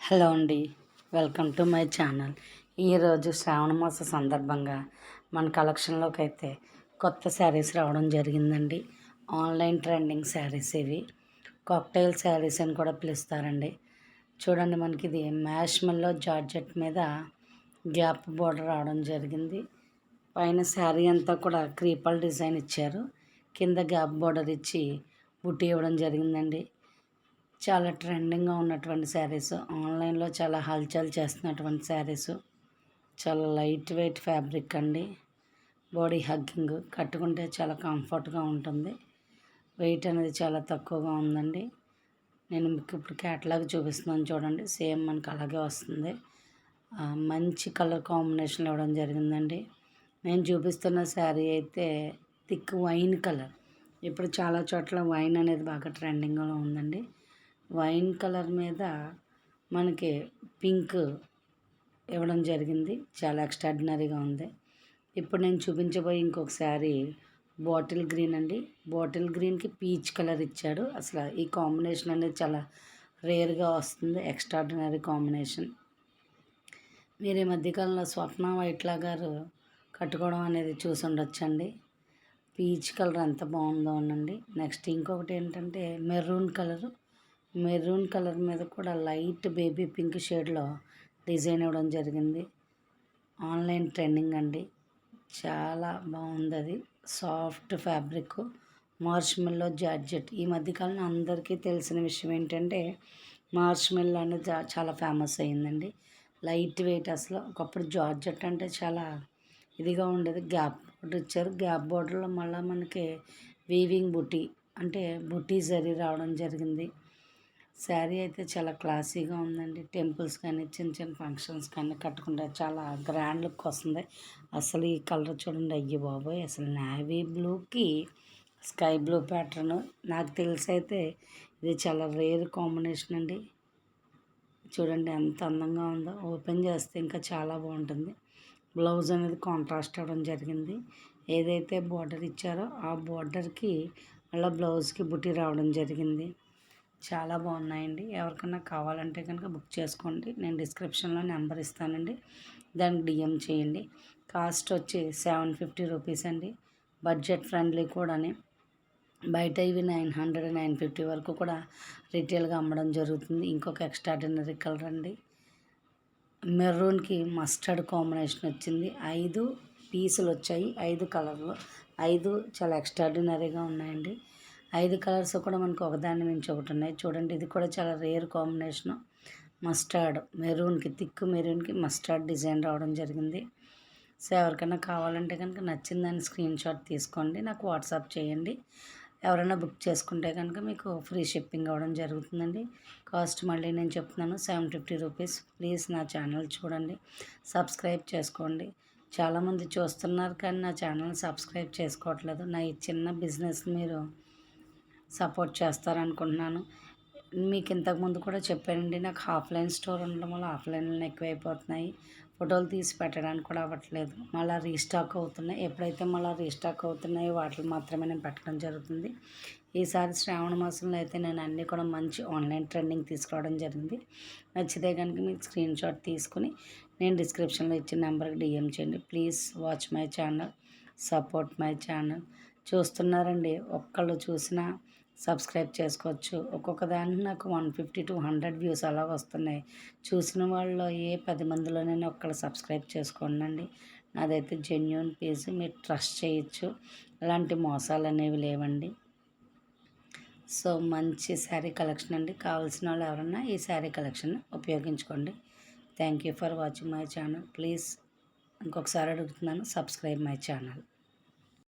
Hello అండి, welcome to my channel. ఈరోజు శ్రావణ మాస సందర్భంగా మన కలెక్షన్లోకి అయితే కొత్త శారీస్ రావడం జరిగిందండి. ఆన్లైన్ ట్రెండింగ్ శారీస్ ఇవి. కాక్టైల్ శారీస్ అని కూడా పిలుస్తారండి. చూడండి, మనకి ఇది మ్యాష్మెల్లో జార్జెట్ మీద గ్యాప్ బోర్డర్ రావడం జరిగింది. పైన శారీ అంతా కూడా క్రీపల్ డిజైన్ ఇచ్చారు. కింద గ్యాప్ బోర్డర్ ఇచ్చి బుట్టి ఇవ్వడం జరిగిందండి. చాలా ట్రెండింగ్గా ఉన్నటువంటి శారీస్, ఆన్లైన్లో చాలా హల్చల్ చేస్తున్నటువంటి శారీస్. చాలా లైట్ వెయిట్ ఫ్యాబ్రిక్ అండి. బాడీ హగ్గింగ్, కట్టుకుంటే చాలా కంఫర్ట్గా ఉంటుంది. వెయిట్ అనేది చాలా తక్కువగా ఉందండి. నేను మీకు ఇప్పుడు క్యాటలాగ్ చూపిస్తున్నాను చూడండి. సేమ్ మనకు అలాగే వస్తుంది. మంచి కలర్ కాంబినేషన్ ఇవ్వడం జరిగిందండి. నేను చూపిస్తున్న శారీ అయితే థిక్ వైన్ కలర్. ఇప్పుడు చాలా చోట్ల వైన్ అనేది బాగా ట్రెండింగ్లో ఉందండి. వైన్ కలర్ మీద మనకి పింక్ ఇవ్వడం జరిగింది. చాలా ఎక్స్ట్రాడినరీగా ఉంది. ఇప్పుడు నేను చూపించబోయే ఇంకొక శారీ బాటిల్ గ్రీన్ అండి. బాటిల్ గ్రీన్కి పీచ్ కలర్ ఇచ్చాడు. అసలు ఈ కాంబినేషన్ అనేది చాలా రేర్గా వస్తుంది. Extraordinary combination. మీరు ఈ మధ్యకాలంలో స్వప్న వైట్లా గారు కట్టుకోవడం అనేది చూసి ఉండొచ్చండి. పీచ్ కలర్ ఎంత బాగుందో అనండి. నెక్స్ట్ ఇంకొకటి ఏంటంటే మెరూన్ కలర్ మీద కూడా లైట్ బేబీ పింక్ షేడ్లో డిజైన్ ఇవ్వడం జరిగింది. ఆన్లైన్ ట్రెండింగ్ అండి. చాలా బాగుంది. అది సాఫ్ట్ ఫ్యాబ్రిక్, మార్ష్మెల్లో జార్జెట్. ఈ మధ్యకాలంలో అందరికీ తెలిసిన విషయం ఏంటంటే మార్ష్మెల్లో అనేది చాలా ఫేమస్ అయ్యిందండి. Light weight. అసలు ఒకప్పుడు జార్జెట్ అంటే చాలా ఇదిగా ఉండేది. గ్యాప్ బోర్డర్ ఇచ్చారు. గ్యాప్ బోర్డర్లో మళ్ళీ మనకి వీవింగ్ బుటీ, అంటే బుటీ జరీ రావడం జరిగింది. శారీ అయితే చాలా క్లాసీగా ఉందండి. టెంపుల్స్ కానీ చిన్న చిన్న ఫంక్షన్స్ కానీ కట్టుకుంటే చాలా గ్రాండ్ లుక్ వస్తుంది. అసలు ఈ కలర్ చూడండి, అయ్యి బాబోయ్, అసలు నేవీ బ్లూకి స్కై బ్లూ ప్యాటర్న్. నాకు తెలిసి అయితే ఇది చాలా రేర్ కాంబినేషన్ అండి. చూడండి ఎంత అందంగా ఉందో. ఓపెన్ చేస్తే ఇంకా చాలా బాగుంటుంది. బ్లౌజ్ అనేది కాంట్రాస్ట్ అవ్వడం జరిగింది. ఏదైతే బార్డర్ ఇచ్చారో ఆ బార్డర్కి అలా బ్లౌజ్కి బుట్టి రావడం జరిగింది. చాలా బాగున్నాయండి. ఎవరికైనా కావాలంటే కనుక బుక్ చేసుకోండి. నేను డిస్క్రిప్షన్లో నెంబర్ ఇస్తానండి, దానికి డిఎం చేయండి. కాస్ట్ వచ్చి 750 రూపీస్ అండి. బడ్జెట్ ఫ్రెండ్లీ కూడాని. బయట ఇవి 900, 950 వరకు కూడా రీటైల్గా అమ్మడం జరుగుతుంది. ఇంకొక ఎక్స్ట్రాడినరీ కలర్ అండి. మెరూన్కి మస్టర్డ్ కాంబినేషన్ వచ్చింది. 5 పీసులు వచ్చాయి, 5 కలర్లు. 5 చాలా ఎక్స్ట్రాడినరీగా ఉన్నాయండి. 5 కలర్స్ కూడా మనకు ఒకదాన్ని మించి ఒకటి ఉన్నాయి. చూడండి, ఇది కూడా చాలా రేర్ కాంబినేషను. మస్టర్డ్ మెరూన్కి, థిక్ మెరూన్కి మస్టర్డ్ డిజైన్ రావడం జరిగింది. సో ఎవరికైనా కావాలంటే కనుక నచ్చిందని స్క్రీన్ షాట్ తీసుకోండి, నాకు వాట్సాప్ చేయండి. ఎవరైనా బుక్ చేసుకుంటే కనుక మీకు ఫ్రీ షిప్పింగ్ అవ్వడం జరుగుతుందండి. కాస్ట్ మళ్ళీ నేను చెప్తున్నాను, 750 రూపీస్. ప్లీజ్ నా ఛానల్ చూడండి, సబ్స్క్రైబ్ చేసుకోండి. చాలామంది చూస్తున్నారు కానీ నా ఛానల్ సబ్స్క్రైబ్ చేసుకోవట్లేదు. నా ఈ చిన్న బిజినెస్ మీరు సపోర్ట్ చేస్తారనుకుంటున్నాను. మీకు ఇంతకుముందు కూడా చెప్పానండి, నాకు ఆఫ్లైన్ స్టోర్ ఉండడం వల్ల ఆఫ్లైన్లో ఎక్కువైపోతున్నాయి. ఫోటోలు తీసి పెట్టడానికి కూడా అవ్వట్లేదు. మళ్ళీ రీస్టాక్ అవుతున్నాయి. ఎప్పుడైతే మళ్ళీ రీస్టాక్ అవుతున్నాయో వాటిని మాత్రమే నేను పెట్టడం జరుగుతుంది. ఈసారి శ్రావణ మాసంలో అయితే నేను అన్నీ కూడా మంచి ఆన్లైన్ ట్రెండింగ్ తీసుకురావడం జరిగింది. నచ్చితే కనుక మీకు స్క్రీన్ షాట్ తీసుకుని నేను డిస్క్రిప్షన్లో ఇచ్చిన నెంబర్కి డిఎం చేయండి. Please watch my channel, support my channel. చూస్తున్నారండి, ఒక్కళ్ళు చూసినా సబ్స్క్రైబ్ చేసుకోవచ్చు. ఒక్కొక్క దానికి నాకు 150 to 100 వ్యూస్ అలా వస్తున్నాయి. చూసిన వాళ్ళలో ఏ 10 మందిలోనైనా ఒక్కళ్ళు సబ్స్క్రైబ్ చేసుకోండి. నాదైతే జెన్యూన్ పేజ్, మీరు ట్రస్ట్ చేయొచ్చు. అలాంటి మోసాలు అనేవి లేవండి. సో మంచి శారీ కలెక్షన్ అండి. కావాల్సిన వాళ్ళు ఎవరన్నా ఈ శారీ కలెక్షన్ ఉపయోగించుకోండి. Thank you for watching my channel. Please ఇంకొకసారి అడుగుతున్నాను, సబ్స్క్రైబ్ మై ఛానల్.